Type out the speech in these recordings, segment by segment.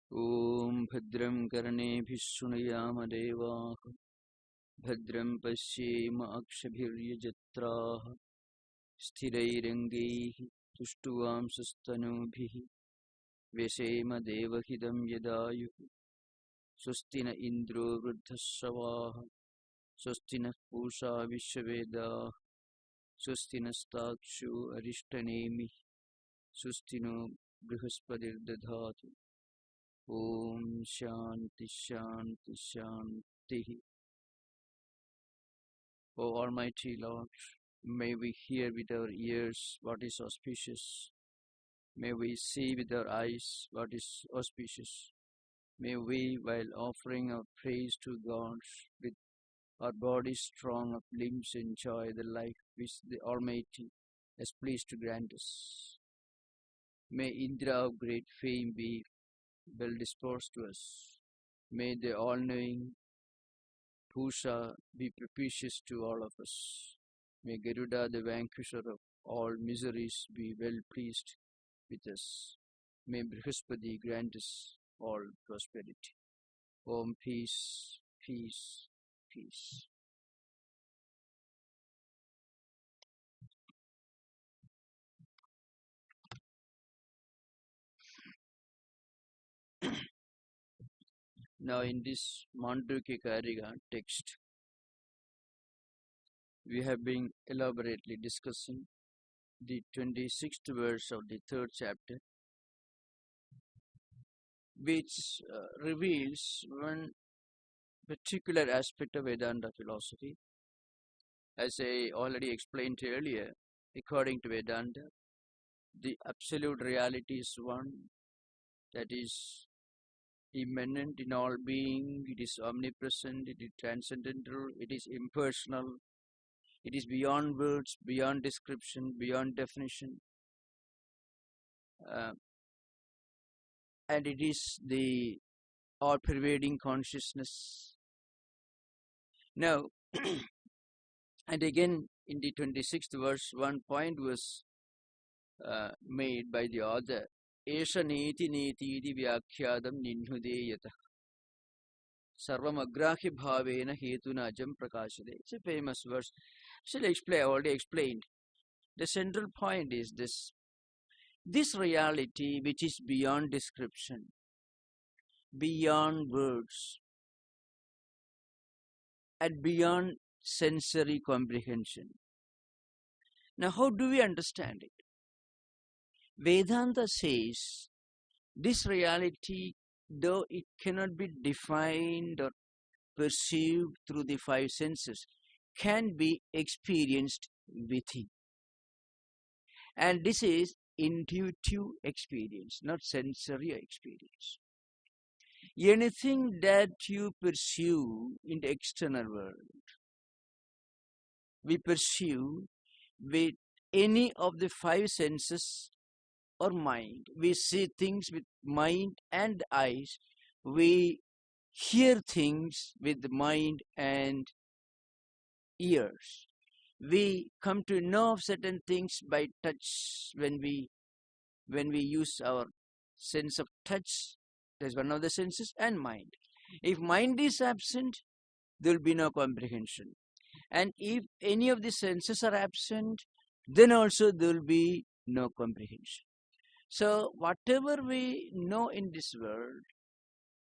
Om Bhadram Karneभिः शृणुयाम देवाः भद्रं पश्येम अक्षभिर्यजत्राः स्थिरैरङ्गैः तुष्टुवांसस्तनूभिः व्यसेम देवहितं यदायुः स्वस्ति न इन्द्रो वृद्धश्रवाः स्वस्ति नः पूषा विश्ववेदाः स्वस्ति नस्ताक्षो अरिष्टनेमिः स्वस्ति नो बृहस्पतिर्दधातु ॐ शान्ति शान्ति शान्तिः. O Almighty Lord, may we hear with our ears what is auspicious. May we see with our eyes what is auspicious. May we, while offering our praise to God, with our bodies strong of limbs, enjoy the life which the Almighty is pleased to grant us. May Indra of great fame be well disposed to us. May the all-knowing Pusha be propitious to all of us. May Garuda, the vanquisher of all miseries, be well pleased with us. May Brihaspati grant us all prosperity. Om peace, peace, peace. Now in this Mandukya text, we have been elaborately discussing the 26th verse of the 3rd chapter, which reveals one particular aspect of Vedanta philosophy. As I already explained earlier, according to Vedanta, the absolute reality is one, that is immanent in all being, it is omnipresent, it is transcendental, it is impersonal, it is beyond words, beyond description, beyond definition, and it is the all-pervading consciousness. Now, and again in the 26th verse, one point was made by the author. Esha neti neti iti vyakhyadam ninhudeyata sarvam agrahi bhavena hetuna ajam prakashade. It's a famous verse. I already explained. The central point is this reality which is beyond description, beyond words, and beyond sensory comprehension. Now, how do we understand it? Vedanta says this reality, though it cannot be defined or perceived through the five senses, can be experienced within. And this is intuitive experience, not sensory experience. Anything that you perceive in the external world, we perceive with any of the five senses or mind. We see things with mind and eyes. We hear things with the mind and ears. We come to know of certain things by touch when we use our sense of touch. That's one of the senses, and mind. If mind is absent, there will be no comprehension. And if any of the senses are absent, then also there will be no comprehension. So whatever we know in this world,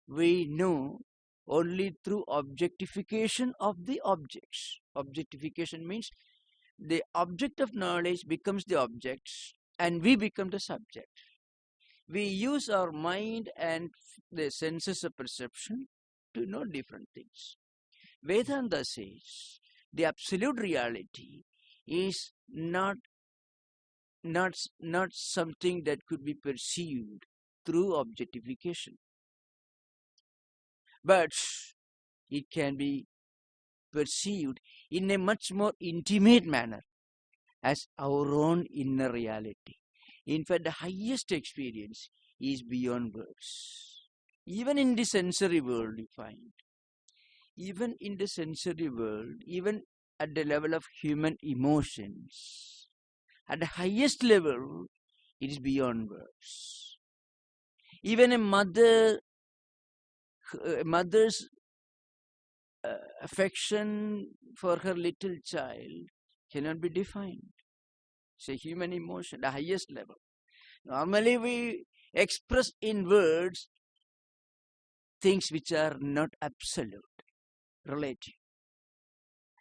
we know only through objectification of the objects. Objectification means the object of knowledge becomes the object and we become the subject. We use our mind and the senses of perception to know different things. Vedanta says the absolute reality is not something that could be perceived through objectification, but it can be perceived in a much more intimate manner as our own inner reality. In fact, the highest experience is beyond words. Even in the sensory world, you find. Even in the sensory world, even at the level of human emotions, at the highest level, it is beyond words. Even a mother A mother's affection for her little child cannot be defined. It's a human emotion, the highest level. Normally we express in words things which are not absolute, relative.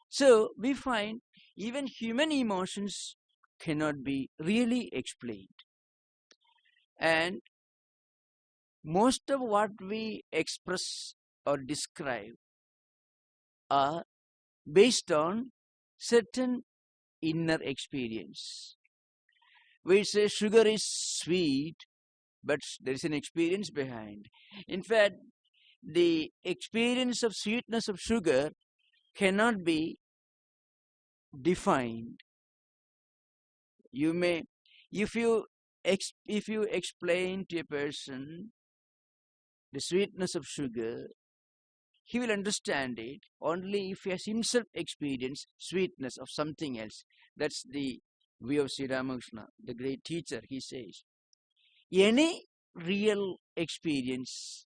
So we find even human emotions cannot be really explained. And most of what we express or describe are based on certain inner experience. We say sugar is sweet, but there is an experience behind. In fact, the experience of sweetness of sugar cannot be defined. You may, if you explain to a person the sweetness of sugar, he will understand it only if he has himself experienced sweetness of something else. That's the view of Sri Ramakrishna, the great teacher. He says, any real experience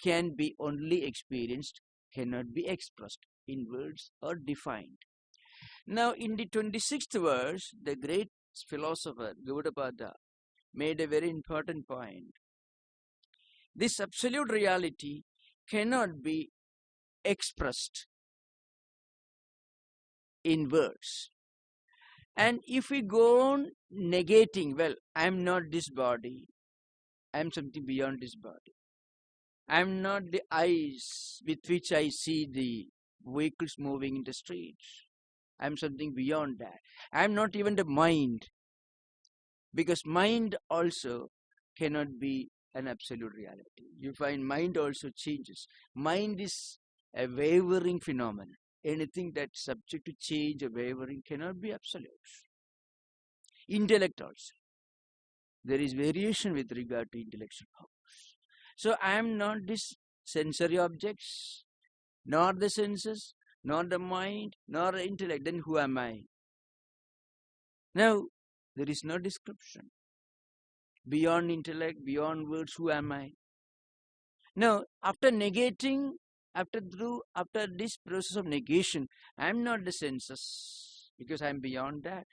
can be only experienced, cannot be expressed in words or defined. Now, in the 26th verse, the great philosopher Gaudapada made a very important point. This absolute reality cannot be expressed in words. And if we go on negating, well, I'm not this body, I'm something beyond this body. I'm not the eyes with which I see the vehicles moving in the streets. I'm something beyond that. I'm not even the mind, because mind also cannot be an absolute reality. You find mind also changes. Mind is a wavering phenomenon. Anything that's subject to change or wavering cannot be absolute. Intellect also. There is variation with regard to intellectual powers. So I am not this sensory objects, nor the senses, nor the mind, nor the intellect. Then who am I? Now, there is no description. Beyond intellect, beyond words, who am I? Now, after negating, after this process of negation, I am not the senses, because I am beyond that.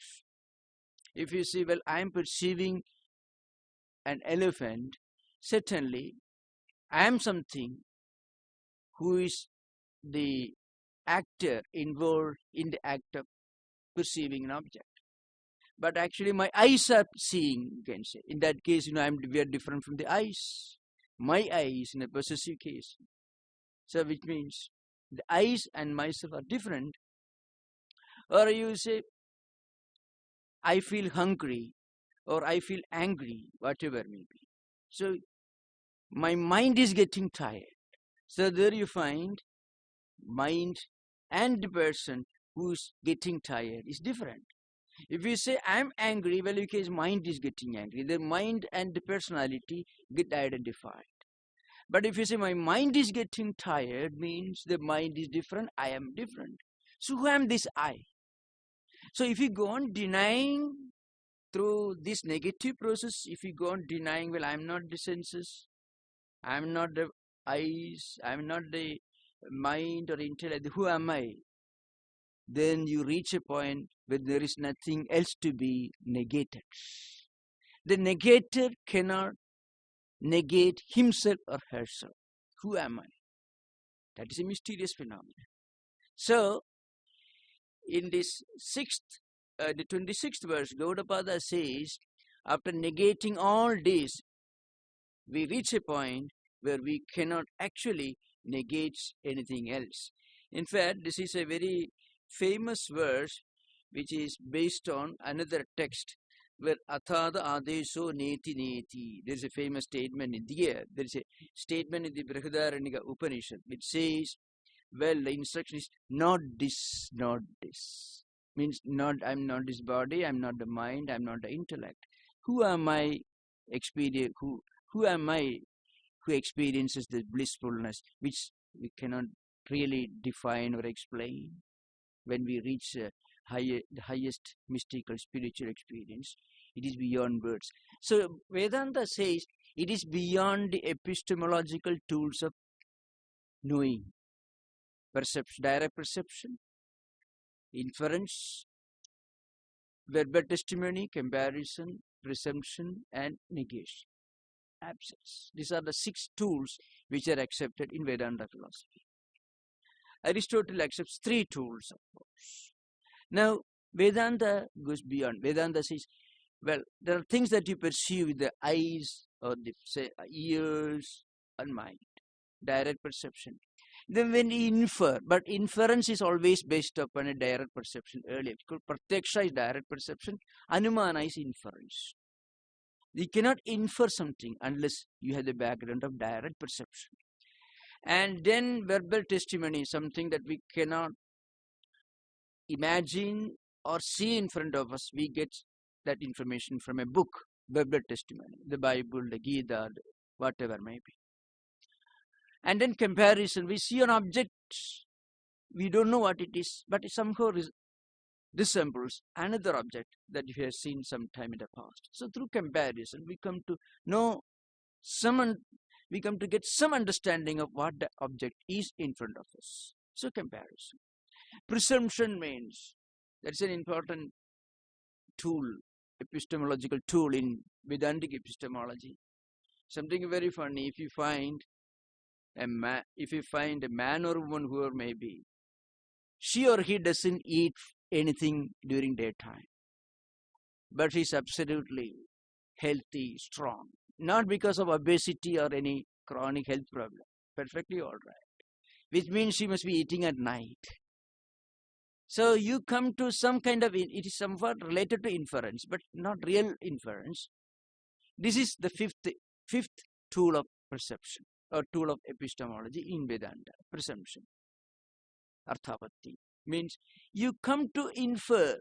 If you see, well, I am perceiving an elephant, certainly I am something who is the actor involved in the act of perceiving an object. But actually my eyes are seeing, you can say. In that case, we are different from the eyes. My eyes in a possessive case. So which means the eyes and myself are different. Or you say, I feel hungry, or I feel angry, whatever may be. So my mind is getting tired. So there you find mind and the person who's getting tired is different. If you say I'm angry, well, because mind is getting angry. The mind and the personality get identified. But if you say my mind is getting tired, means the mind is different, I am different. So who am this I? So if you go on denying through this negative process, if you go on denying, well, I'm not the senses, I'm not the eyes, I'm not the mind or intellect, who am I? Then you reach a point where there is nothing else to be negated. The negator cannot negate himself or herself. Who am I? That is a mysterious phenomenon. So, in this the 26th verse, Gaudapada says, after negating all this, we reach a point where we cannot actually negate anything else. In fact, this is a very famous verse which is based on another text where Athada Adesho Neti Neti. There is a famous statement in there. There is a statement in the Brihadaranyaka Upanishad which says, well, the instruction is not this, not this. Means not, I'm not this body, I'm not the mind, I'm not the intellect. Who am I who am I who experiences the blissfulness which we cannot really define or explain? When we reach the highest mystical spiritual experience, it is beyond words. So Vedanta says it is beyond the epistemological tools of knowing, perception, direct perception, inference, verbal testimony, comparison, presumption, and negation, absence. These are the 6 tools which are accepted in Vedanta philosophy. Aristotle accepts 3 tools, of course. Now, Vedanta goes beyond. Vedanta says, well, there are things that you perceive with the eyes or the ears and mind, direct perception. Then when you infer, but inference is always based upon a direct perception earlier. Pratyaksha is direct perception, Anumana is inference. You cannot infer something unless you have the background of direct perception. And then verbal testimony is something that we cannot imagine or see in front of us. We get that information from a book, verbal testimony, the Bible, the Gita, whatever may be. And then comparison, we see an object, we don't know what it is, but it somehow resembles another object that we have seen sometime in the past. So through comparison, we come to know we come to get some understanding of what the object is in front of us. So comparison. Presumption means that's an important tool, epistemological tool in Vedantic epistemology. Something very funny, if you find a man or woman, whoever may be, she or he doesn't eat anything during daytime, but he's absolutely healthy, strong, not because of obesity or any chronic health problem, perfectly all right, which means she must be eating at night. So you come to some kind of, it is somewhat related to inference, but not real inference. This is the fifth tool of perception, or tool of epistemology in Vedanta, presumption. Arthapatti means you come to infer,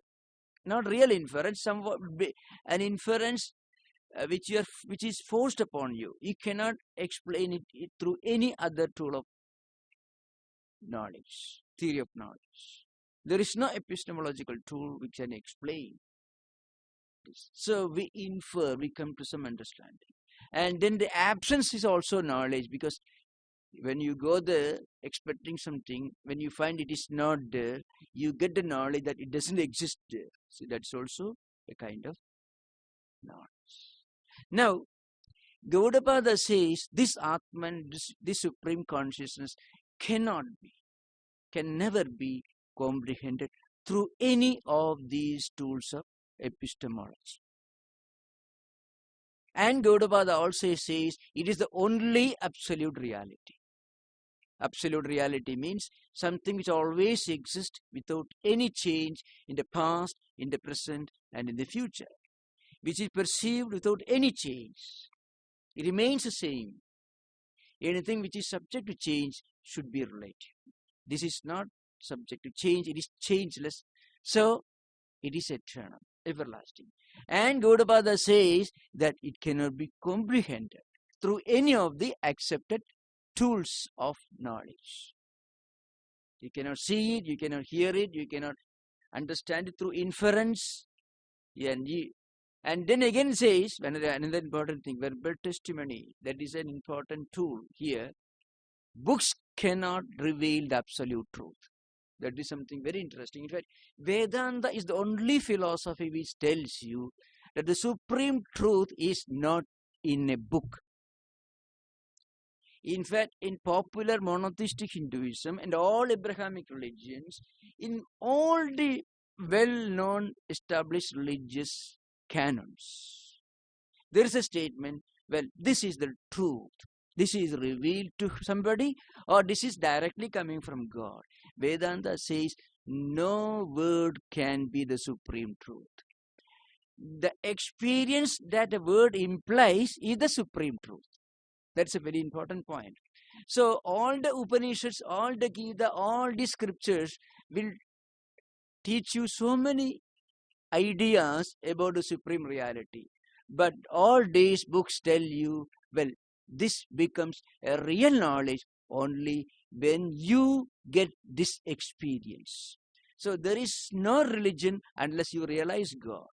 not real inference, somewhat an inference which is forced upon you. You cannot explain it through any other tool of knowledge, theory of knowledge. There is no epistemological tool which can explain this. So we infer, we come to some understanding. And then the absence is also knowledge, because when you go there expecting something, when you find it is not there, you get the knowledge that it doesn't exist there. So that's also a kind of knowledge. Now, Gaudapada says this Atman, this supreme consciousness can never be comprehended through any of these tools of epistemology. And Gaudapada also says it is the only absolute reality. Absolute reality means something which always exists without any change in the past, in the present, and in the future, which is perceived without any change. It remains the same. Anything which is subject to change should be relative. This is not subject to change, it is changeless. So it is eternal, everlasting. And Gaudapada says that it cannot be comprehended through any of the accepted tools of knowledge. You cannot see it, you cannot hear it, you cannot understand it through inference. And then again says, another important thing, verbal testimony, that is an important tool here. Books cannot reveal the absolute truth. That is something very interesting. In fact, Vedanta is the only philosophy which tells you that the supreme truth is not in a book. In fact, in popular monotheistic Hinduism and all Abrahamic religions, in all the well-known established religious canons, there is a statement, well, this is the truth. This is revealed to somebody, or this is directly coming from God. Vedanta says no word can be the supreme truth. The experience that a word implies is the supreme truth. That's a very important point. So all the Upanishads, all the Gita, all the scriptures will teach you so many ideas about the supreme reality. But all these books tell you, well, this becomes a real knowledge only when you get this experience. So there is no religion unless you realize God.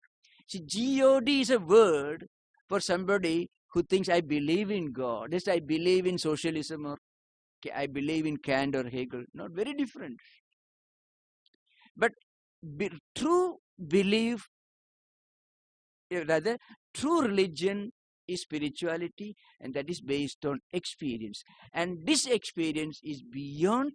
See, God is a word for somebody who thinks, I believe in God. Just I believe in socialism or I believe in Kant or Hegel. Not very different. But true belief, rather, true religion is spirituality, and that is based on experience. And this experience is beyond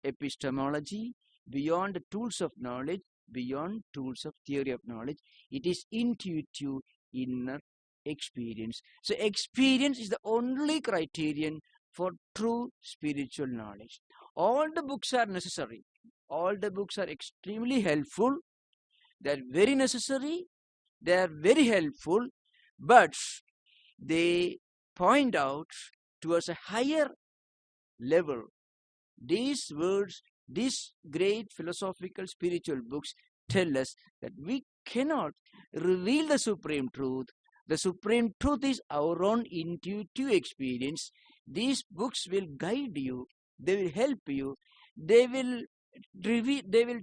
epistemology, beyond the tools of knowledge, beyond tools of theory of knowledge. It is intuitive inner experience. So experience is the only criterion for true spiritual knowledge. All the books are necessary. All the books are extremely helpful. They are very necessary. They are very helpful. But they point out towards a higher level. These words, these great philosophical spiritual books tell us that we cannot reveal the supreme truth. The supreme truth is our own intuitive experience. These books will guide you. They will help you. They will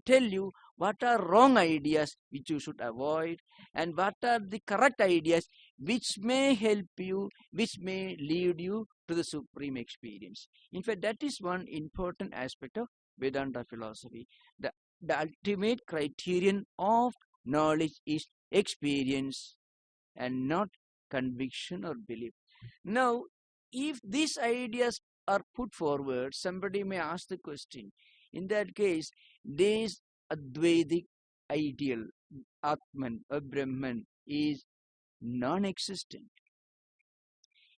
tell you what are wrong ideas which you should avoid, and what are the correct ideas which may help you, which may lead you to the supreme experience. In fact, that is one important aspect of Vedanta philosophy. The ultimate criterion of knowledge is experience and not conviction or belief. Now, if these ideas are put forward, somebody may ask the question. In that case, this Advaitic ideal, Atman or Brahman, is non-existent.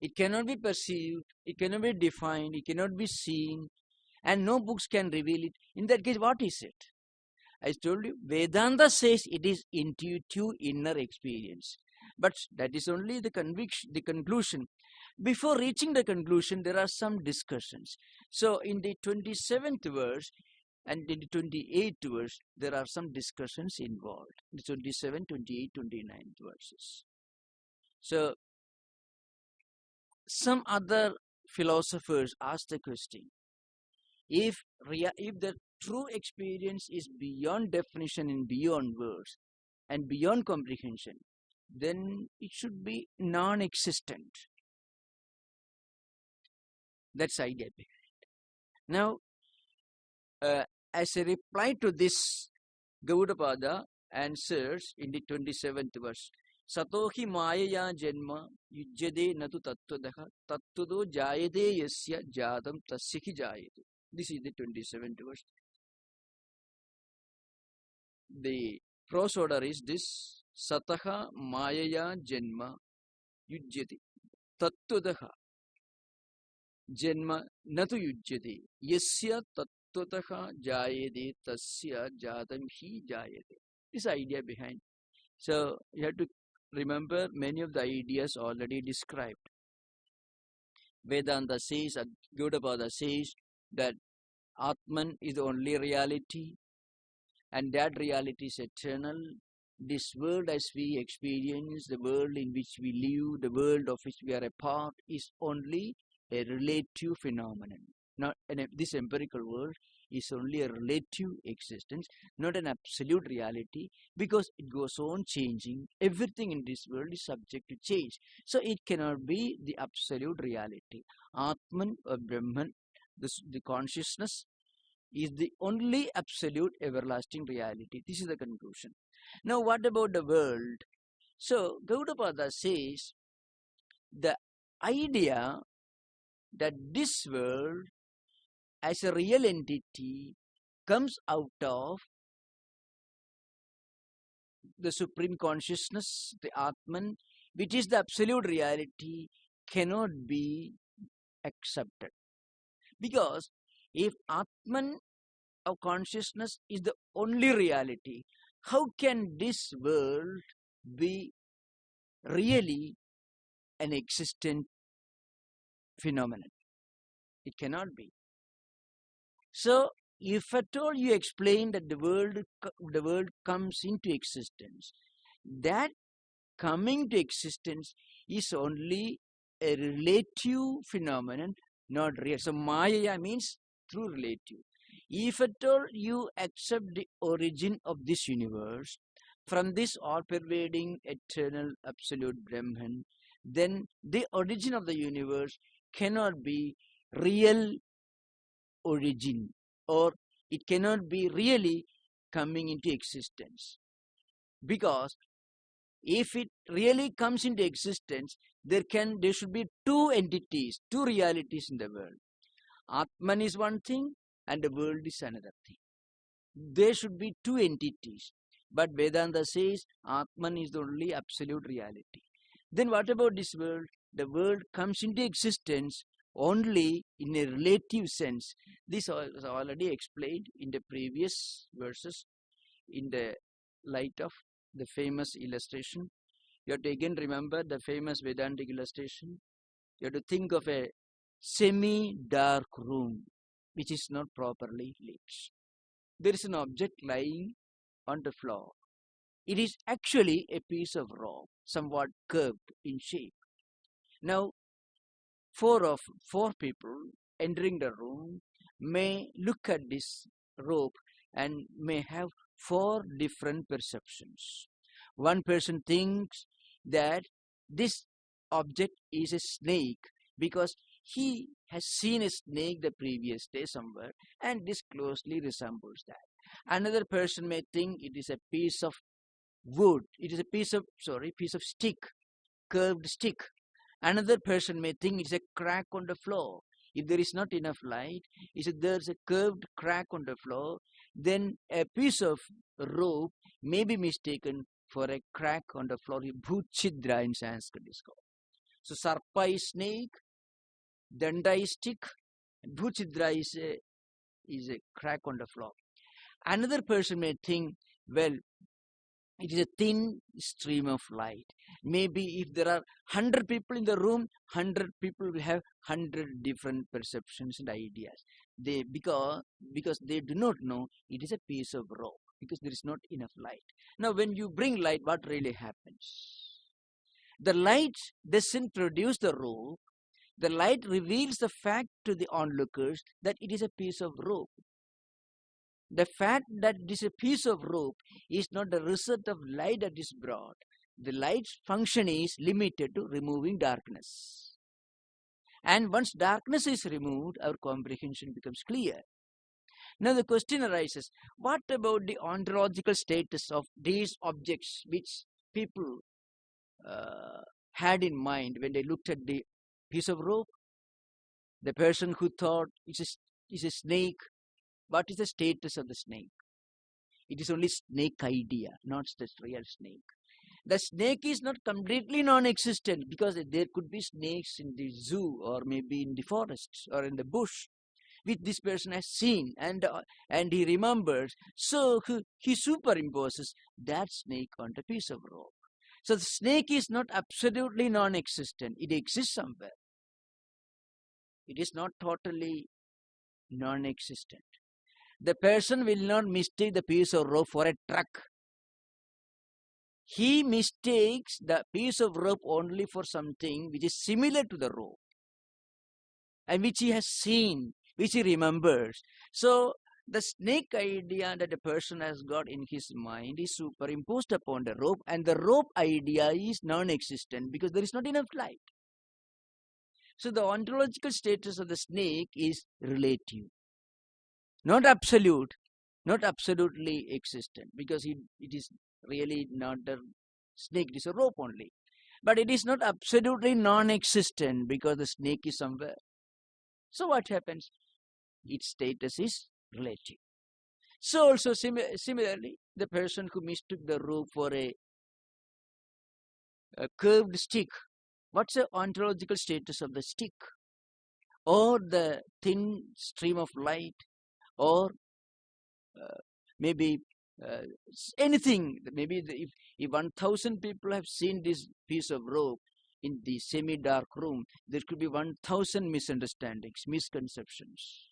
It cannot be perceived, it cannot be defined, it cannot be seen, and no books can reveal it. In that case, what is it? I told you, Vedanta says it is intuitive inner experience. But that is only the conclusion. Before reaching the conclusion, there are some discussions. So in the 27th verse and in the 28th verse, there are some discussions involved. The 27, 28, 29 verses. So some other philosophers ask the question, if the true experience is beyond definition and beyond words and beyond comprehension, then it should be non-existent. That's the idea behind. Now, as a reply to this, Gaudapada answers in the 27th verse, Satohi Mayaya Janma Yujyade Natu Tattvadaha Tattvudo Jayade Yasya Jadam Tasyahi Jayade. This is the 27th verse. The prose order is this: Sataha Mayaya Janma Yujyate Tattvadaha Janma Natu Yujyate Yasya Tattvadaha Jayade Tasya Jadam Hi Jayade. This idea behind. So you have to remember many of the ideas already described. Vedanta says, Gaudapada says that Atman is the only reality, and that reality is eternal. This world as we experience, the world in which we live, the world of which we are a part, is only a relative phenomenon. This empirical world is only a relative existence, not an absolute reality, because it goes on changing. Everything in this world is subject to change. So it cannot be the absolute reality. Atman or Brahman, the consciousness, is the only absolute everlasting reality. This is the conclusion. Now, what about the world? So, Gaudapada says the idea that this world as a real entity comes out of the supreme consciousness, the Atman, which is the absolute reality, cannot be accepted. Because if Atman of consciousness is the only reality, how can this world be really an existent phenomenon? It cannot be. So, if at all you explain that the world comes into existence, that coming to existence is only a relative phenomenon, not real. So, Maya means true relative. If at all you accept the origin of this universe from this all-pervading, eternal, absolute Brahman, then the origin of the universe cannot be real origin, or it cannot be really coming into existence. Because if it really comes into existence, there should be two entities, two realities in the world. Atman is one thing and the world is another thing. There should be two entities. But Vedanta says Atman is the only absolute reality. Then what about this world? The world comes into existence only in a relative sense. This was already explained in the previous verses in the light of the famous illustration. You have to again remember the famous Vedantic illustration. You have to think of a semi-dark room which is not properly lit. There is an object lying on the floor. It is actually a piece of rock, somewhat curved in shape. Now, four people entering the room may look at this rope and may have four different perceptions. One person thinks that this object is a snake because he has seen a snake the previous day somewhere, and this closely resembles that. Another person may think it is a piece of wood. It is a piece of stick, curved stick. Another person may think it's a crack on the floor. If there is not enough light, if there's a curved crack on the floor, then a piece of rope may be mistaken for a crack on the floor. Bhuchidra in Sanskrit is called. So sarpa is snake, danda is stick, bhuchidra is a crack on the floor. Another person may think, well, it is a thin stream of light. Maybe if there are 100 people in the room, 100 people will have 100 different perceptions and ideas. Because they do not know it is a piece of rock, because there is not enough light. Now when you bring light, what really happens? The light doesn't produce the rope. The light reveals the fact to the onlookers that it is a piece of rope. The fact that it is a piece of rope is not the result of light that is brought. The light's function is limited to removing darkness. And once darkness is removed, our comprehension becomes clear. Now the question arises, what about the ontological status of these objects which people had in mind when they looked at the piece of rope? The person who thought it's a snake, what is the status of the snake? It is only snake idea, not the real snake. The snake is not completely non-existent, because there could be snakes in the zoo or maybe in the forest or in the bush, which this person has seen and he remembers. So he superimposes that snake on the piece of rope. So the snake is not absolutely non-existent. It exists somewhere. It is not totally non-existent. The person will not mistake the piece of rope for a truck. He mistakes the piece of rope only for something which is similar to the rope and which he has seen, which he remembers. So the snake idea that the person has got in his mind is superimposed upon the rope, and the rope idea is non-existent because there is not enough light. So the ontological status of the snake is relative. Not absolute, not absolutely existent, because it is really not a snake, it is a rope only. But it is not absolutely non-existent because the snake is somewhere. So what happens? Its status is relative. So also similarly, the person who mistook the rope for a curved stick, what's the ontological status of the stick? Or the thin stream of light, or maybe anything. Maybe if 1,000 people have seen this piece of rope in the semi-dark room, there could be 1,000 misunderstandings, misconceptions.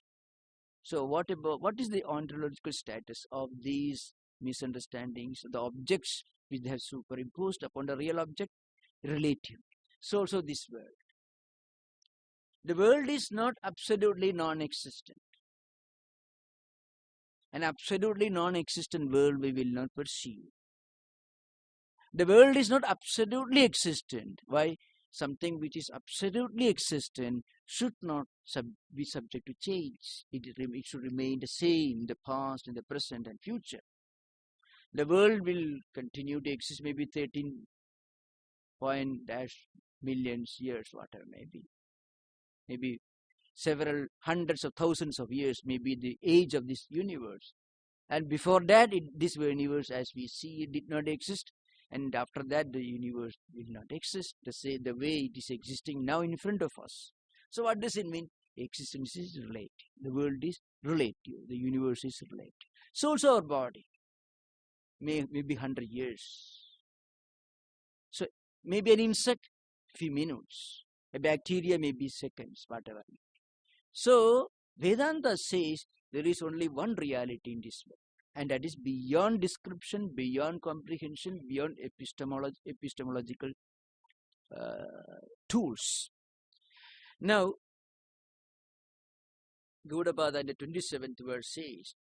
So what is the ontological status of these misunderstandings, the objects which they have superimposed upon the real object? Relative. So also this world. The world is not absolutely non-existent. An absolutely non-existent world we will not perceive. The world is not absolutely existent. Why? something which is absolutely existent should not be subject to change. It should remain the same in the past, in the present, and future. The world will continue to exist maybe 13 point dash millions years, whatever maybe several hundreds of thousands of years, maybe the age of this universe. And before that, this universe as we see it did not exist. And after that, the universe will not exist the way it is existing now in front of us. So what does it mean? Existence is relative. The world is relative. The universe is relative. So also our body, maybe 100 years. So maybe an insect, few minutes. A bacteria, maybe seconds, whatever. So Vedanta says there is only one reality in this world, and that is beyond description, beyond comprehension, beyond epistemological tools. Now, Gaudapada in the 27th verse says,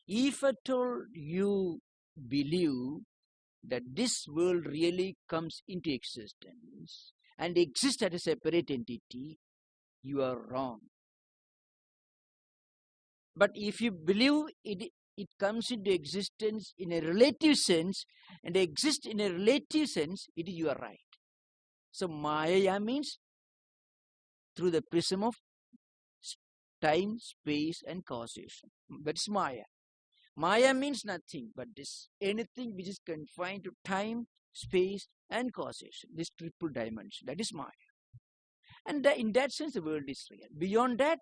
if at all you believe that this world really comes into existence and exists as a separate entity, you are wrong. But if you believe it comes into existence in a relative sense and exists in a relative sense, you are right. So Maya means through the prism of time, space, and causation. That's Maya. Maya means nothing but this anything which is confined to time, space, and causation. This triple dimension, that is Maya. And in that sense, the world is real. Beyond that,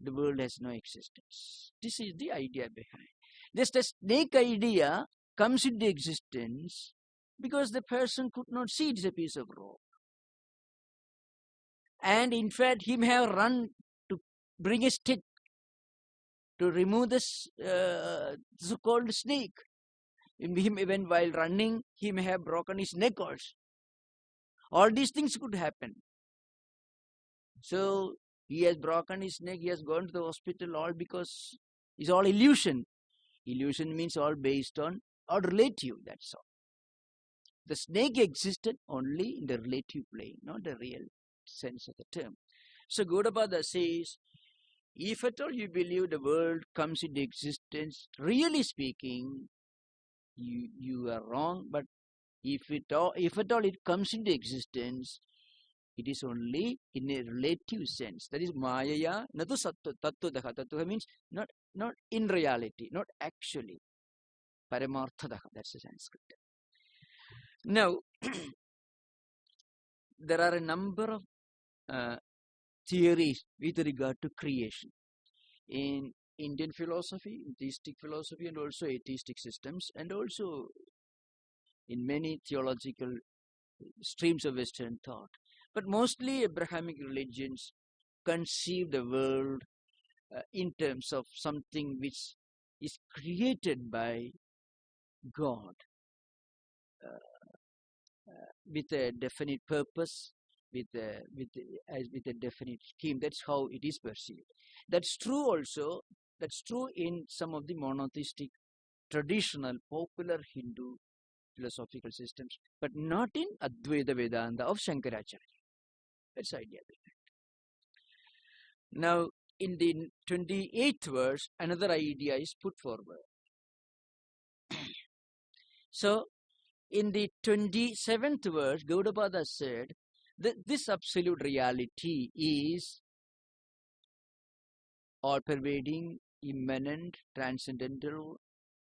the world has no existence. This is the idea behind. Just a snake idea comes into existence because the person could not see it is a piece of rope. And in fact, he may have run to bring a stick to remove this so-called snake. Even while running, he may have broken his neck also. All these things could happen. So he has broken his neck, he has gone to the hospital, all because it's all illusion. Illusion means all based on or relative, that's all. The snake existed only in the relative plane, not the real sense of the term. So Gaudapada says, if at all you believe the world comes into existence, really speaking, you are wrong. But if at all it comes into existence, it is only in a relative sense. That is Maya, natu tattva. Tattva means not in reality, not actually. Paramarthadaha, that's the Sanskrit. Now, there are a number of theories with regard to creation. In Indian philosophy, in theistic philosophy, and also atheistic systems, and also in many theological streams of Western thought. But mostly Abrahamic religions conceive the world in terms of something which is created by God with a definite purpose, with a definite scheme. That's how it is perceived. That's true also. That's true in some of the monotheistic, traditional, popular Hindu philosophical systems, but not in Advaita Vedanta of Shankaracharya. That's the idea behind. Now, in the 28th verse, another idea is put forward. So, in the 27th verse, Gaudapada said that this absolute reality is all-pervading, immanent, transcendental,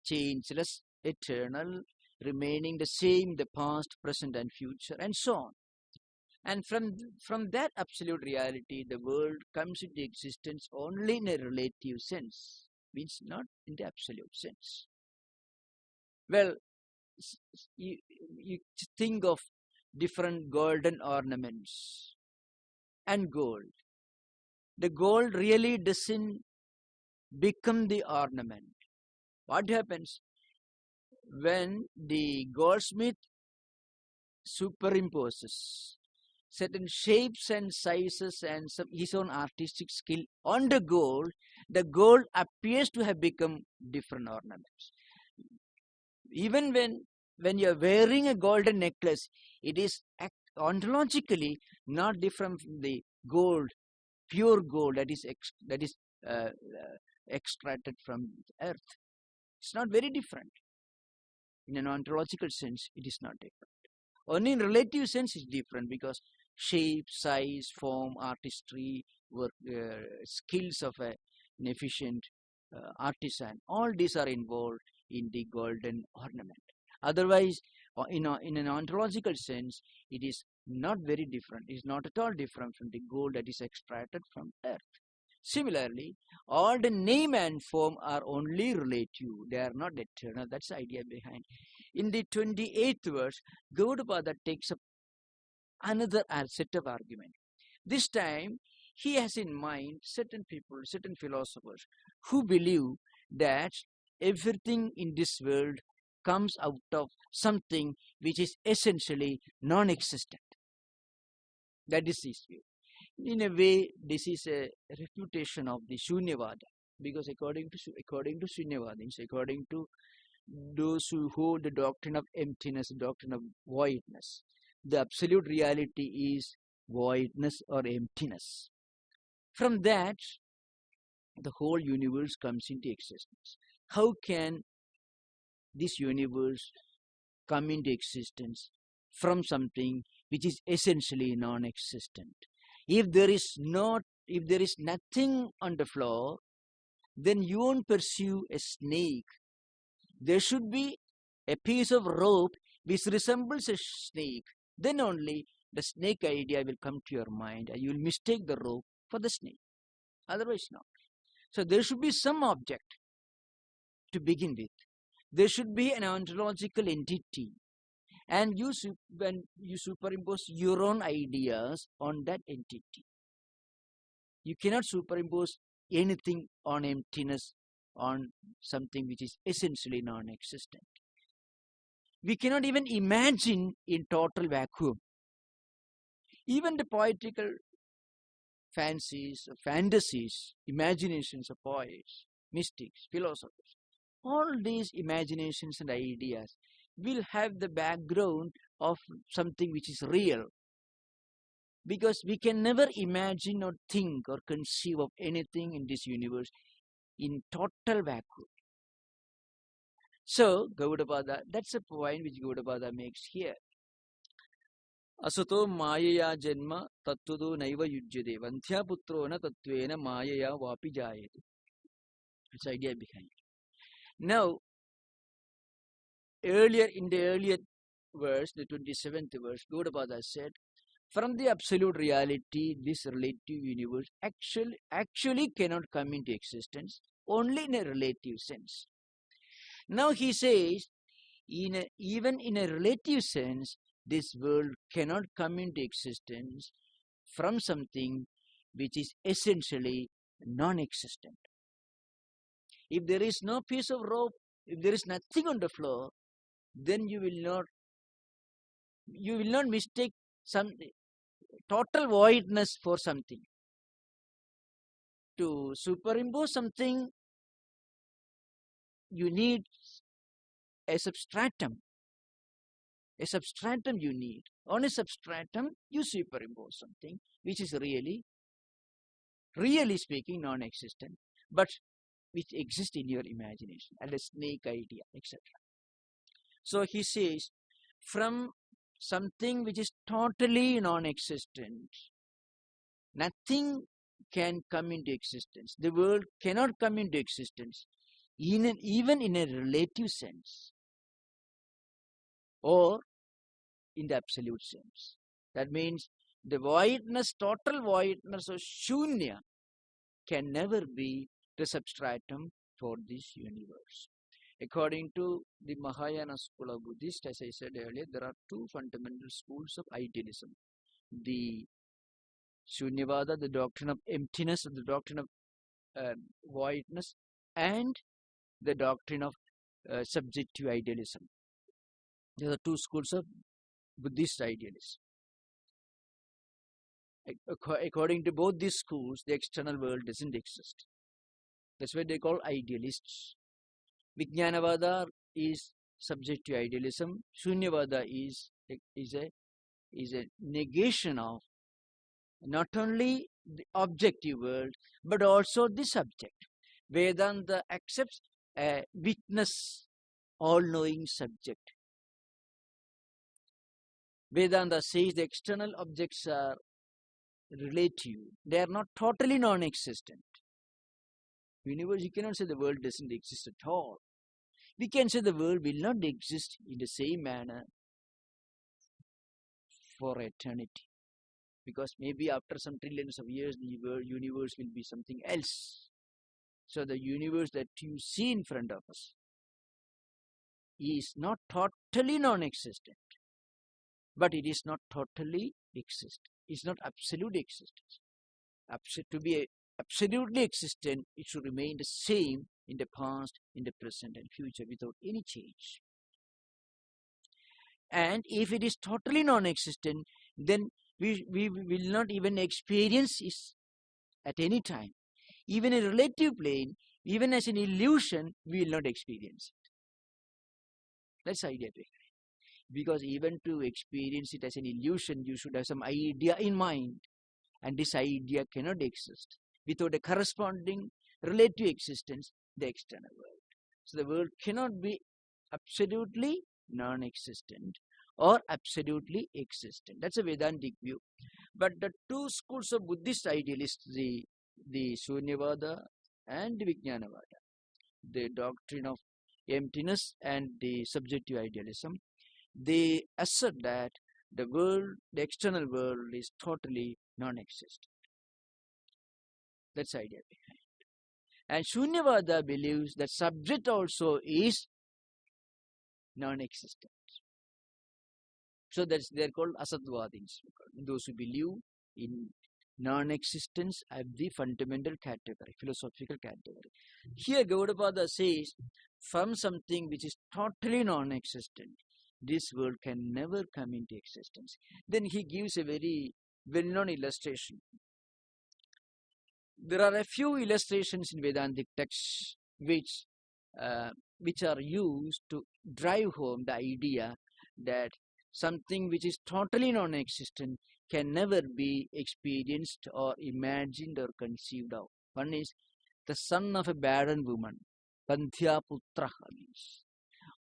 changeless, eternal, remaining the same in the past, present, and future, and so on. And from that absolute reality, the world comes into existence only in a relative sense, means not in the absolute sense. Well, you think of different golden ornaments and gold. The gold really doesn't become the ornament. What happens when the goldsmith superimposes certain shapes and sizes and his own artistic skill on the gold appears to have become different ornaments. Even when you are wearing a golden necklace, it is ontologically not different from the gold, pure gold that is extracted from the earth. It's not very different. In an ontological sense, it is not different. Only in relative sense, it's different because shape, size, form, artistry, work, skills of an efficient artisan, all these are involved in the golden ornament. Otherwise, in an ontological sense, it is not very different. It is not at all different from the gold that is extracted from earth. Similarly, all the name and form are only relative. They are not eternal. That's the idea behind. In the 28th verse, Gaudapada takes up another set of argument. This time, he has in mind certain people, certain philosophers who believe that everything in this world comes out of something which is essentially non-existent. That is his view. In a way, this is a refutation of the Shunyavada, because according to Shunyavadins, according to those who hold the doctrine of emptiness, the doctrine of voidness, the absolute reality is voidness or emptiness. From that, the whole universe comes into existence. How can this universe come into existence from something which is essentially non-existent? If there is nothing on the floor, then you won't pursue a snake. There should be a piece of rope which resembles a snake. Then only the snake idea will come to your mind, and you will mistake the rope for the snake. Otherwise, not. So there should be some object to begin with. There should be an ontological entity, and when you superimpose your own ideas on that entity. You cannot superimpose anything on emptiness, on something which is essentially non-existent. We cannot even imagine in total vacuum. Even the poetical fancies, fantasies, imaginations of poets, mystics, philosophers, all these imaginations and ideas will have the background of something which is real. Because we can never imagine or think or conceive of anything in this universe in total vacuum. So, Gaudapada, that's a point which Gaudapada makes here. Asato mayaya janma tattudo naiva yujyade vanthya putro na tattvena mayaya vapi jayate. That's the idea behind it. Now, in the earlier verse, the 27th verse, Gaudapada said, from the absolute reality, this relative universe actually cannot come into existence, only in a relative sense. Now he says, even in a relative sense, this world cannot come into existence from something which is essentially non-existent. If there is no piece of rope, if there is nothing on the floor, then you will not mistake some total voidness for something. To superimpose something, you need a substratum. A substratum you need. On a substratum, you superimpose something which is really speaking, non-existent, but which exists in your imagination, and a snake idea, etc. So he says, from something which is totally non-existent, nothing can come into existence. The world cannot come into existence, even in a relative sense, or in the absolute sense. That means the voidness, total voidness of shunya can never be the substratum for this universe. According to the Mahayana school of Buddhists, as I said earlier, there are two fundamental schools of idealism. The Shunyavada, the doctrine of emptiness, the doctrine of voidness, and the doctrine of subjective idealism. There are two schools of Buddhist idealism. According to both these schools, the external world doesn't exist. That's why they call idealists. Vijnanavada is subjective idealism. Shunyavada is a is a negation of not only the objective world, but also the subject. Vedanta accepts a witness, all-knowing subject. Vedanta says the external objects are relative. They are not totally non-existent. Universe, you cannot say the world doesn't exist at all. We can say the world will not exist in the same manner for eternity. Because maybe after some trillions of years, the universe will be something else. So the universe that you see in front of us is not totally non-existent, but it is not totally existent. It's not absolute existence. To be absolutely existent, it should remain the same in the past, in the present, and future without any change. And if it is totally non-existent, then we will not even experience it at any time. Even in a relative plane, even as an illusion, we will not experience it. That's the idea behind it. Because even to experience it as an illusion, you should have some idea in mind. And this idea cannot exist without a corresponding relative existence, the external world. So the world cannot be absolutely non-existent or absolutely existent. That's a Vedantic view. But the two schools of Buddhist idealists, the Shunyavada and the Vijnanavada, the doctrine of emptiness and the subjective idealism, they assert that the world, the external world, is totally non-existent. That's the idea behind it. And Shunyavada believes that subject also is non-existent. So they're called Asattvadins, those who believe in non-existence as the fundamental category, philosophical category. Here Gaudapada says, from something which is totally non-existent, this world can never come into existence. Then he gives a very well-known illustration. There are a few illustrations in Vedantic texts which are used to drive home the idea that something which is totally non-existent can never be experienced or imagined or conceived of. One is the son of a barren woman, Pandhya Putraha means,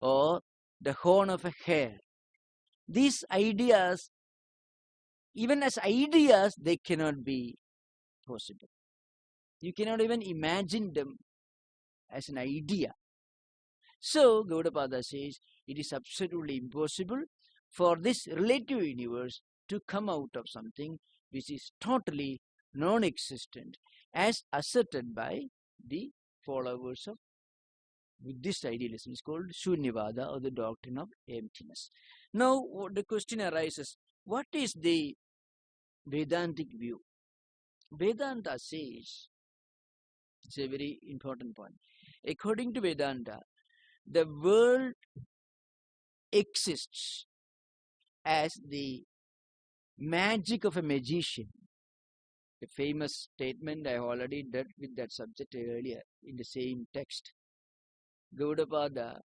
or the horn of a hare. These ideas, even as ideas, they cannot be possible. You cannot even imagine them as an idea. So Gaudapada says it is absolutely impossible for this relative universe to come out of something which is totally non-existent, as asserted by the followers of Buddhist idealism. Is called Shunyavada, or the doctrine of emptiness. Now the question arises, what is the Vedantic view? Vedanta says, it's a very important point. According to Vedanta, the world exists as the magic of a magician. A famous statement I already dealt with that subject earlier in the same text. Gaudapada,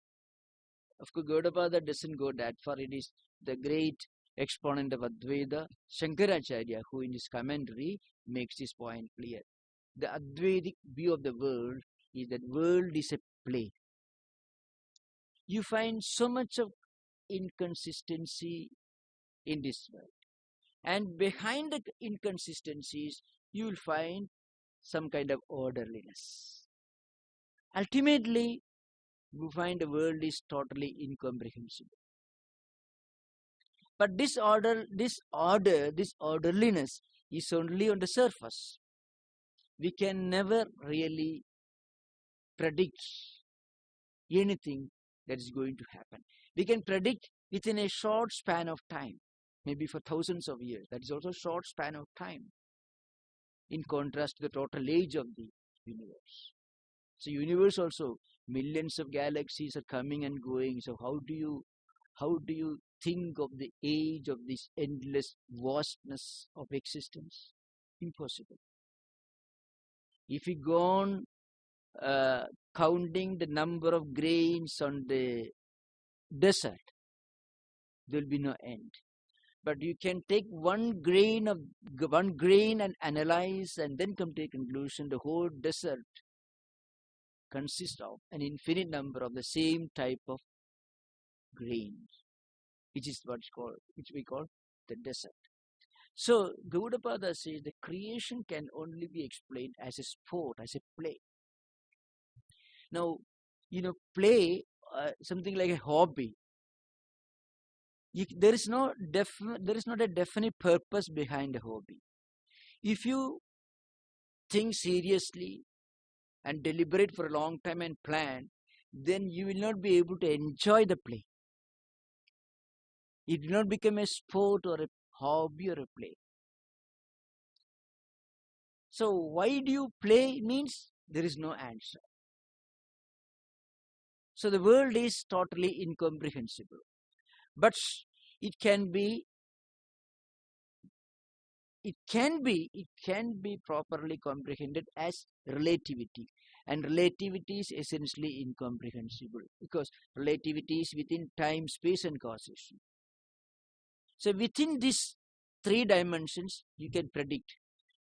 of course, Gaudapada doesn't go that far. It is the great exponent of Advaita, Shankaracharya, who in his commentary makes this point clear. The Advaitic view of the world is that world is a play. You find so much of inconsistency in this world. And behind the inconsistencies, you will find some kind of orderliness. Ultimately, you find the world is totally incomprehensible. But this orderliness is only on the surface. We can never really predict anything that is going to happen. We can predict within a short span of time, maybe for thousands of years. That is also a short span of time, in contrast to the total age of the universe. So universe also, millions of galaxies are coming and going. So how do you think of the age of this endless vastness of existence? Impossible. If you go on counting the number of grains on the desert, there will be no end. But you can take one grain and analyze and then come to a conclusion. The whole desert consists of an infinite number of the same type of grains, which we call the desert. So Gaudapada says the creation can only be explained as a sport, as a play. Now, play, something like a hobby. There is not a definite purpose behind a hobby. If you think seriously and deliberate for a long time and plan, then you will not be able to enjoy the play. It will not become a sport or a hobby or a play. So why do you play means there is no answer. So the world is totally incomprehensible. But it can be properly comprehended as relativity. And relativity is essentially incomprehensible because relativity is within time, space and causation. So within these 3 dimensions you can predict,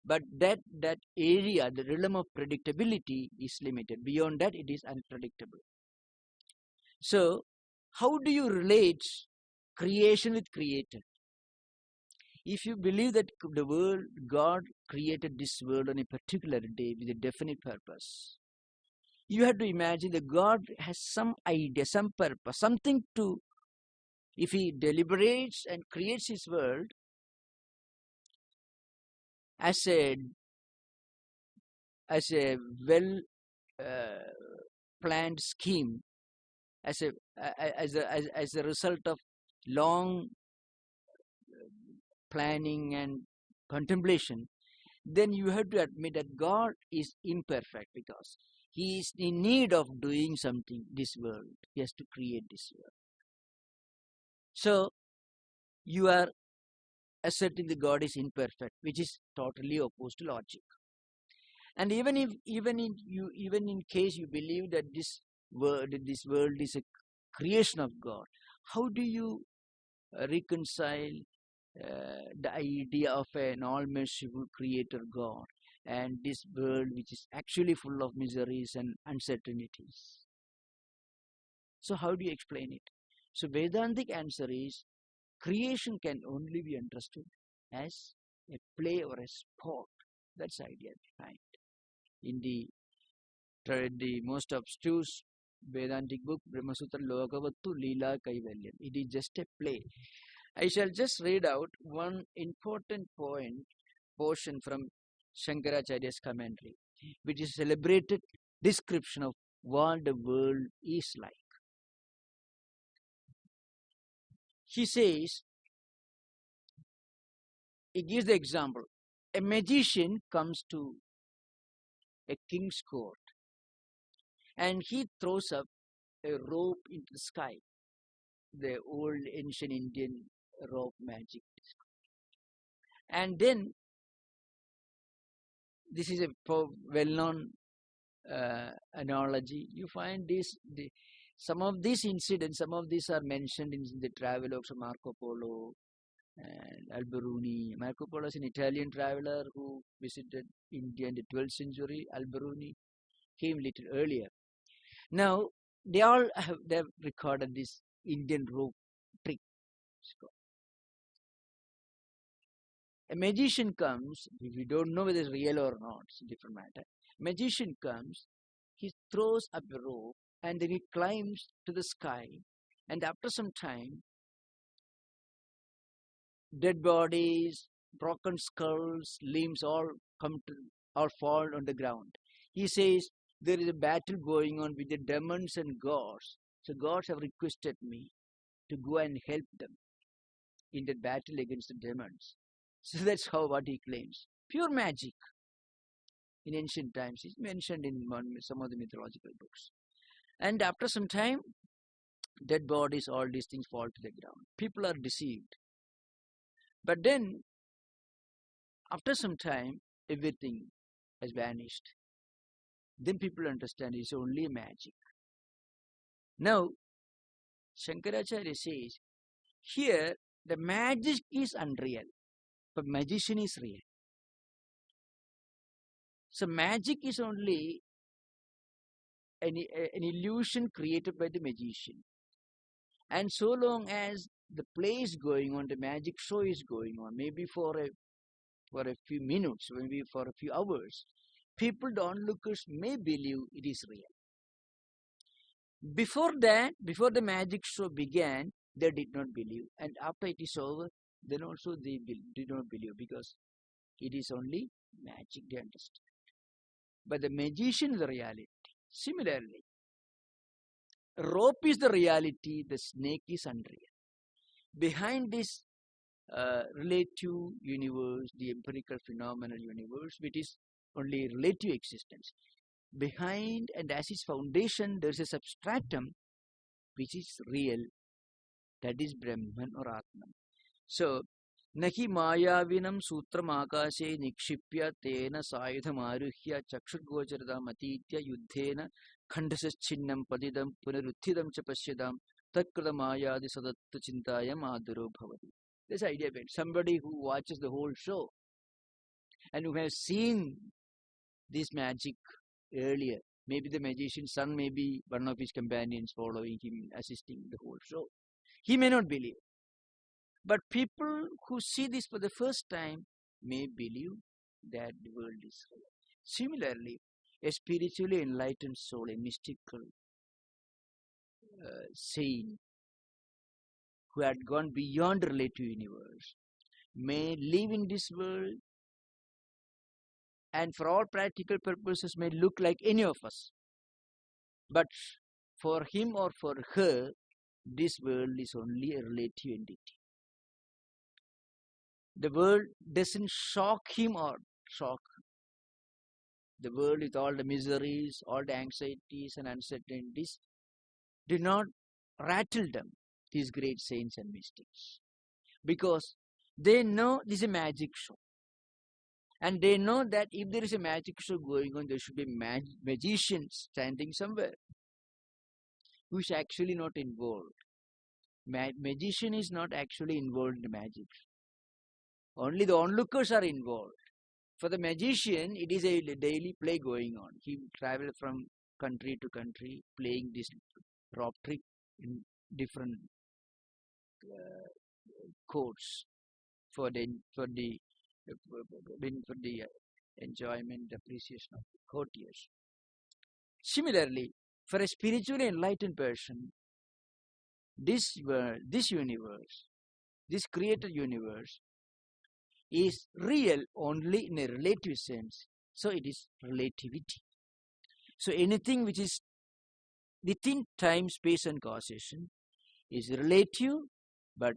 but that area, the realm of predictability is limited. Beyond that it is unpredictable. So how do you relate creation with creator? If you believe that God created this world on a particular day with a definite purpose, you have to imagine that God has some idea, some purpose, something to, if he deliberates and creates his world as a well planned scheme, as a result of long planning and contemplation, then you have to admit that God is imperfect because he is in need of doing something, this world. He has to create this world. So you are asserting that God is imperfect, which is totally opposed to logic. And even in case you believe that this world is a creation of God, how do you reconcile the idea of an all-merciful creator God and this world which is actually full of miseries and uncertainties? So how do you explain it? So Vedantic answer is creation can only be understood as a play or a sport. That's the idea behind. In the most obtuse Vedantic book, Brahmasutra Lokavattu Leela Kaivalyam, it is just a play. I shall just read out one important portion from Shankaracharya's commentary, which is a celebrated description of what the world is like. He says, he gives the example. A magician comes to a king's court and he throws up a rope into the sky, the old ancient Indian rope magic. And then, this is a well-known analogy. You find some of these incidents, some of these are mentioned in the travelogues of Marco Polo and Alberuni. Marco Polo is an Italian traveler who visited India in the 12th century. Alberuni came little earlier. Now, they have recorded this Indian rope trick. A magician comes, we don't know whether it's real or not, it's a different matter. Magician comes, he throws up a rope and then he climbs to the sky, and after some time, dead bodies, broken skulls, limbs all fall on the ground. He says there is a battle going on with the demons and gods. So gods have requested me to go and help them in the battle against the demons. So that's what he claims. Pure magic. In ancient times, it's mentioned in some of the mythological books. And after some time, dead bodies, all these things fall to the ground. People are deceived. But then, after some time, everything has vanished. Then people understand it's only magic. Now, Shankaracharya says, here The magic is unreal, but magician is real. So magic is only an illusion created by the magician. And so long as the play is going on, the magic show is going on, maybe for a few minutes, maybe for a few hours, people, the onlookers, may believe it is real. Before that, before the magic show began, they did not believe. And after it is over, then also they did not believe, because it is only magic, they understand. But the magician is the reality. Similarly, rope is the reality, the snake is unreal. Behind this relative universe, the empirical phenomenal universe, which is only relative existence, behind and as its foundation, there is a substratum which is real, that is Brahman or Atman. So, Nahi Mayavinam Sutram Akashe Nikshipya Tena Sayudham Aruhya Chakshudgocharadam Atitya Yuddhena Khandasaschinnam Padidam Punaruthidam Chapasyadam Takkada Mayadi Sadatta Chintayam Aduro Bhavati. This idea behind somebody who watches the whole show and who has seen this magic earlier. Maybe the magician's son, maybe one of his companions following him, assisting the whole show. He may not believe. But people who see this for the first time may believe that the world is real. Similarly, a spiritually enlightened soul, a mystical saint who had gone beyond the relative universe, may live in this world and for all practical purposes may look like any of us. But for him or for her, this world is only a relative entity. The world doesn't shock him or shock her. The world with all the miseries, all the anxieties and uncertainties did not rattle them, these great saints and mystics. Because they know this is a magic show. And they know that if there is a magic show going on, there should be a magician standing somewhere who is actually not involved. Magician is not actually involved in the magic. Only the onlookers are involved. For the magician, it is a daily play going on. He travels from country to country, playing this rope trick in different courts for the enjoyment, appreciation of the courtiers. Similarly, for a spiritually enlightened person, this world, this universe, this created universe is real only in a relative sense. So it is relativity. So anything which is within time, space and causation is relative, but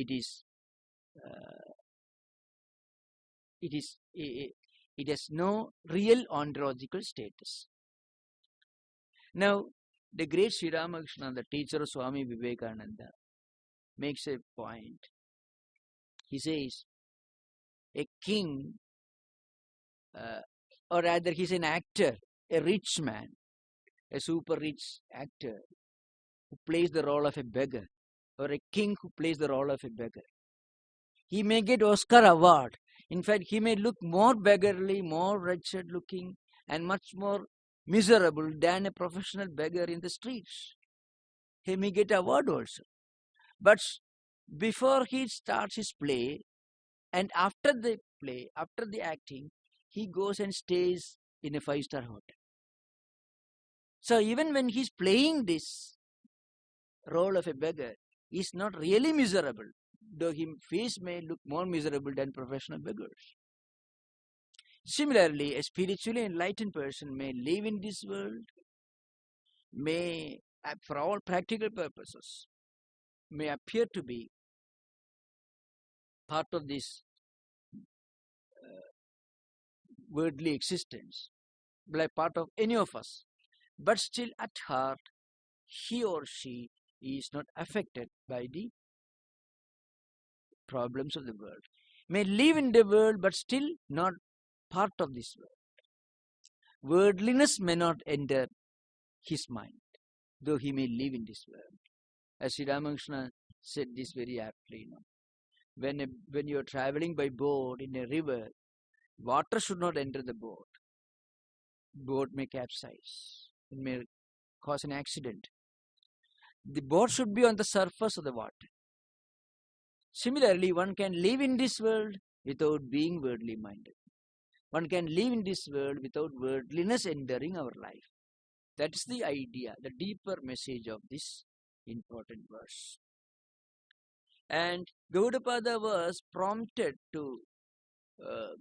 it has no real ontological status. Now, the great Sri Ramakrishna, the teacher of Swami Vivekananda, makes a point. He says, a king, or rather he's an actor, a rich man, a super rich actor who plays the role of a beggar, or a king who plays the role of a beggar. He may get Oscar award. In fact, he may look more beggarly, more wretched looking, and much more miserable than a professional beggar in the streets. He may get award also. But before he starts his play, and after the play, after the acting, he goes and stays in a 5-star hotel. So even when he's playing this role of a beggar, he's not really miserable, though his face may look more miserable than professional beggars. Similarly, a spiritually enlightened person may live in this world, may, for all practical purposes, may appear to be part of this worldly existence, like part of any of us, but still at heart, he or she is not affected by the problems of the world. May live in the world, but still not part of this world. Worldliness may not enter his mind, though he may live in this world. As Sri Ramakrishna said this very aptly. When you are traveling by boat in a river, water should not enter the boat. Boat may capsize. It may cause an accident. The boat should be on the surface of the water. Similarly, one can live in this world without being worldly minded. One can live in this world without worldliness entering our life. That's the idea, the deeper message of this important verse. And Gaudapada was prompted to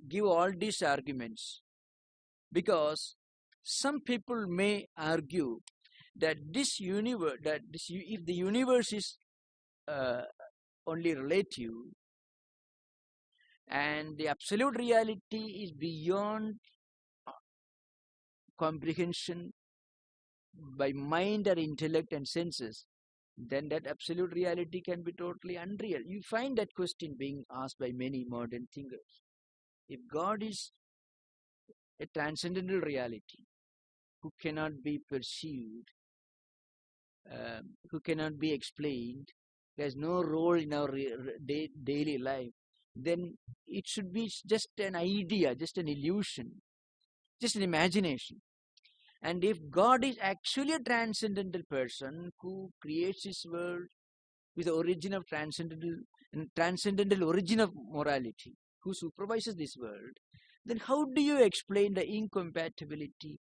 give all these arguments because some people may argue that if the universe is only relative and the absolute reality is beyond comprehension by mind or intellect and senses, then that absolute reality can be totally unreal. You find that question being asked by many modern thinkers. If God is a transcendental reality who cannot be perceived, who cannot be explained, has no role in our daily life, then it should be just an idea, just an illusion, just an imagination. And if God is actually a transcendental person who creates his world with the origin of transcendental origin of morality, who supervises this world, then how do you explain the incompatibility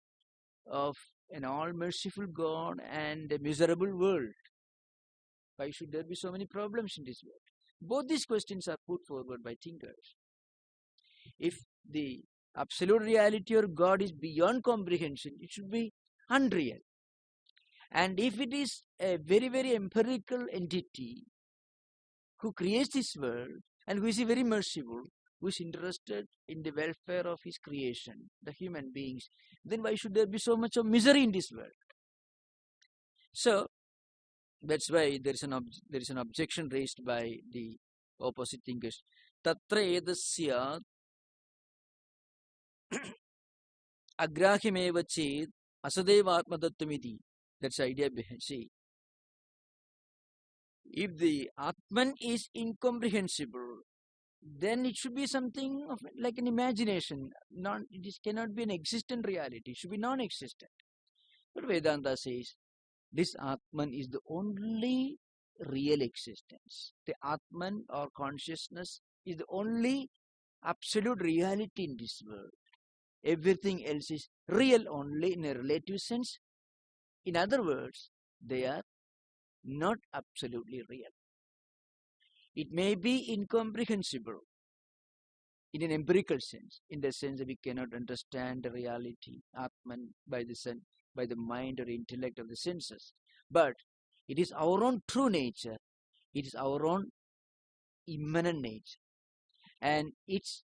of an all-merciful God and a miserable world? Why should there be so many problems in this world? Both these questions are put forward by thinkers. If the absolute reality or God is beyond comprehension, it should be unreal. And if it is a very, very empirical entity who creates this world and who is very merciful, who is interested in the welfare of his creation, the human beings, then why should there be so much of misery in this world? So that's why there is an objection raised by the opposite thinkers. Tatra edasya agrahyameva ched asadeva atmatattvamiti. That's the idea behind. See, if the Atman is incomprehensible, then it should be something of like an imagination. It cannot be an existent reality. It should be non-existent. But Vedanta says this Atman is the only real existence. The Atman or consciousness is the only absolute reality in this world. Everything else is real only in a relative sense. In other words, they are not absolutely real. It may be incomprehensible in an empirical sense, in the sense that we cannot understand the reality, Atman, by the mind or intellect of the senses. But it is our own true nature. It is our own immanent nature. And its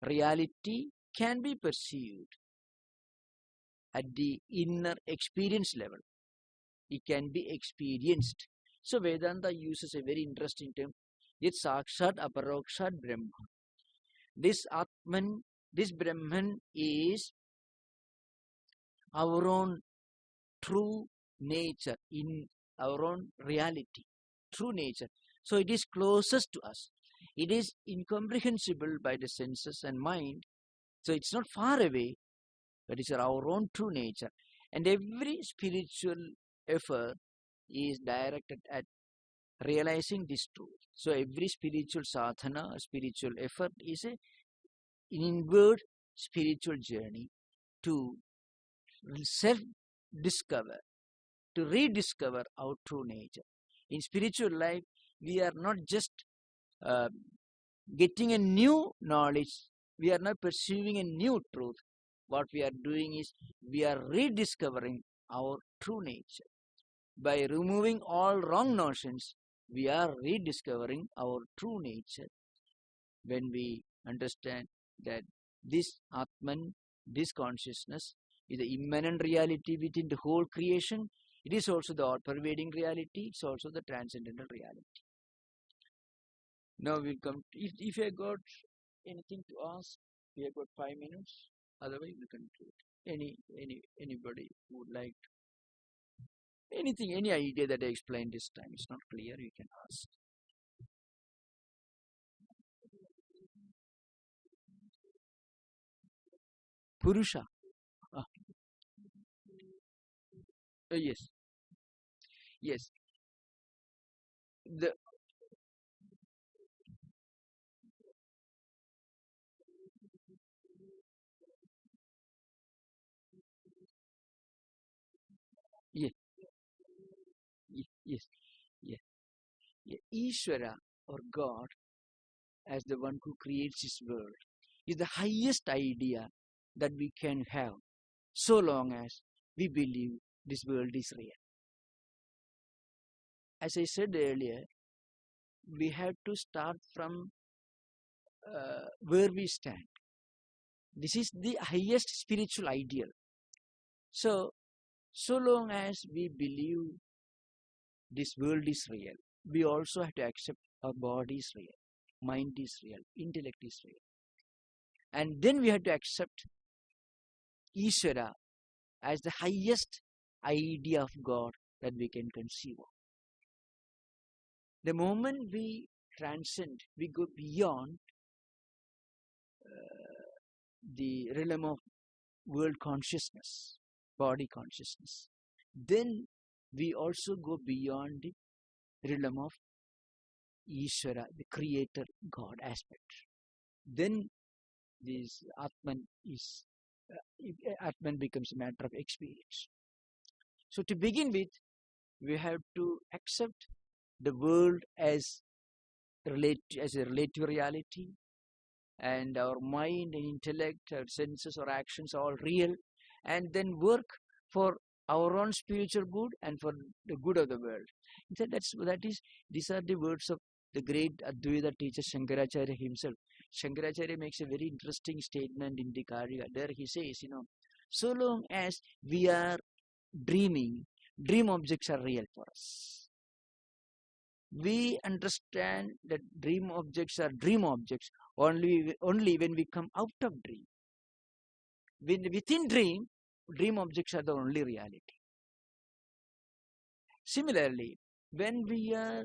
reality can be perceived at the inner experience level. It can be experienced. So Vedanta uses a very interesting term, yet sakshat aparokshat brahma. This Atman, this Brahman is our own true nature, in our own reality, true nature. So it is closest to us. It is incomprehensible by the senses and mind. So it's not far away, but it's our own true nature. And every spiritual effort is directed at realizing this truth. So every spiritual sadhana, spiritual effort is an inward spiritual journey to self-discover, to rediscover our true nature. In spiritual life, we are not just getting a new knowledge, we are not pursuing a new truth. What we are doing is we are rediscovering our true nature. By removing all wrong notions, we are rediscovering our true nature. When we understand that this Atman, this consciousness, is the immanent reality within the whole creation, it is also the all-pervading reality, it's also the transcendental reality. Now we'll come to, if you have got anything to ask, we have got 5 minutes, otherwise we'll conclude. Anybody who would like to? Anything, any idea that I explained this time is not clear, you can ask. Purusha. Ah, yes, yes. The yes, yes, yes, yes. Ishvara or God as the one who creates this world is the highest idea that we can have, so long as we believe this world is real. As I said earlier, we have to start from where we stand. This is the highest spiritual ideal. So, so long as we believe this world is real, we also have to accept our body is real, mind is real, intellect is real. And then we have to accept Ishvara as the highest idea of God that we can conceive of. The moment we transcend, we go beyond the realm of world consciousness, body consciousness, then we also go beyond the realm of Ishvara, the creator God aspect. Then this Atman is Atman becomes a matter of experience. So to begin with, we have to accept the world as a relative reality, and our mind and intellect, our senses, our actions are all real, and then work for our own spiritual good and for the good of the world. So these are the words of the great Advaita teacher Shankaracharya himself. Shankaracharya makes a very interesting statement in the Karya. There he says, so long as we are dreaming, dream objects are real for us. We understand that dream objects are dream objects only when we come out of dream. Within dream objects are the only reality. Similarly, when we are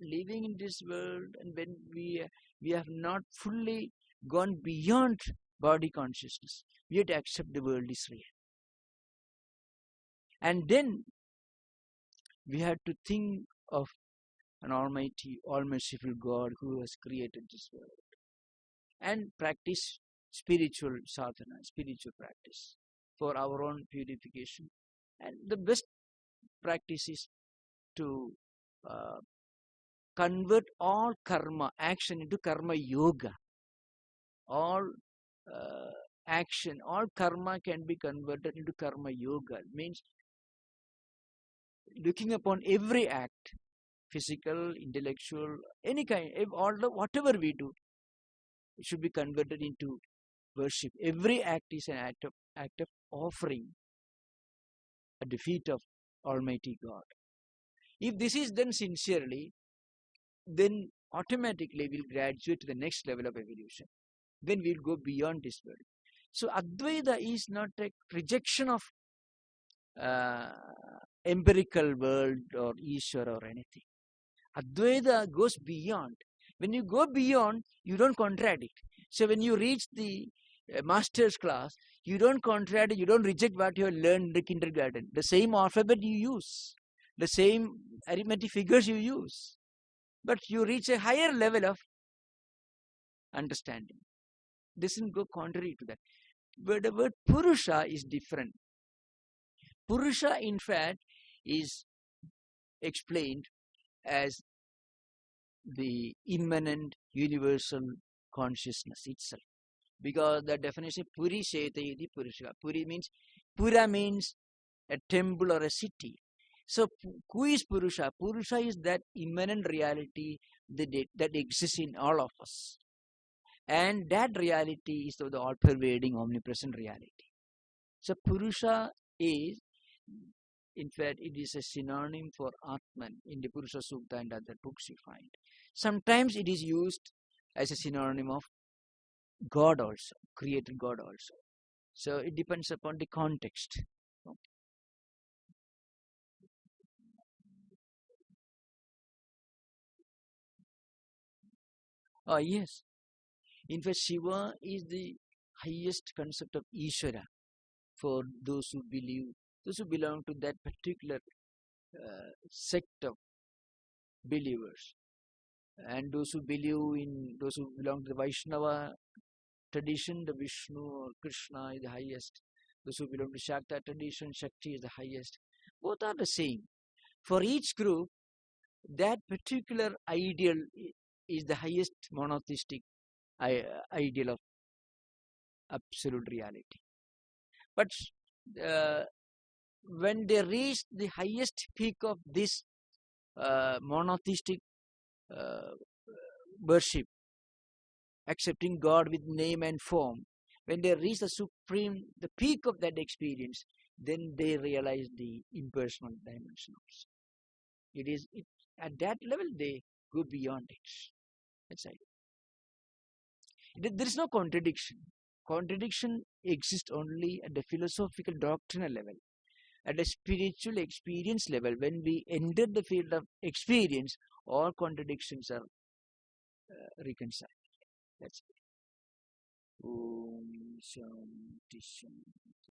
living in this world and when we have not fully gone beyond body consciousness, we have to accept the world is real. And then we have to think of an almighty, all-merciful God who has created this world, and practice spiritual sadhana, spiritual practice for our own purification. And the best practice is to uh, convert all karma action into karma yoga. All action, all karma can be converted into karma yoga. It means looking upon every act, physical, intellectual, any kind, whatever we do, it should be converted into worship. Every act is an act of offering at the feet of Almighty God. If this is done sincerely, then automatically we'll graduate to the next level of evolution. Then we'll go beyond this world. So Advaita is not a rejection of empirical world or Ishvara or anything. Advaita goes beyond. When you go beyond, you don't contradict. So when you reach the master's class, you don't contradict, you don't reject what you have learned in the kindergarten. The same alphabet you use, the same arithmetic figures you use, but you reach a higher level of understanding. Doesn't go contrary to that. But the word Purusha is different. Purusha, in fact, is explained as the immanent universal consciousness itself. Because the definition Puri Shetayati Purusha. Pura means a temple or a city. So who is Purusha? Purusha is that immanent reality that exists in all of us. And that reality is the all-pervading, omnipresent reality. So Purusha is, in fact, it is a synonym for Atman in the Purusha Sukta and other books you find. Sometimes it is used as a synonym of God also, created God also. So it depends upon the context. Yes. In fact, Shiva is the highest concept of Ishvara for those who belong to that particular sect of believers, and those who belong to the Vaishnava tradition, the Vishnu or Krishna is the highest. Those who belong to Shakta tradition, Shakti is the highest. Both are the same. For each group, that particular ideal is the highest monotheistic ideal of absolute reality. But uh, when they reach the highest peak of this monotheistic uh, worship, accepting God with name and form, when they reach the peak of that experience, then they realize the impersonal dimension also. At that level they go beyond it. That's it. There is no contradiction. Contradiction exists only at the philosophical doctrinal level. At the spiritual experience level, when we enter the field of experience, all contradictions are reconciled. That's it. Om Shanti Shanti.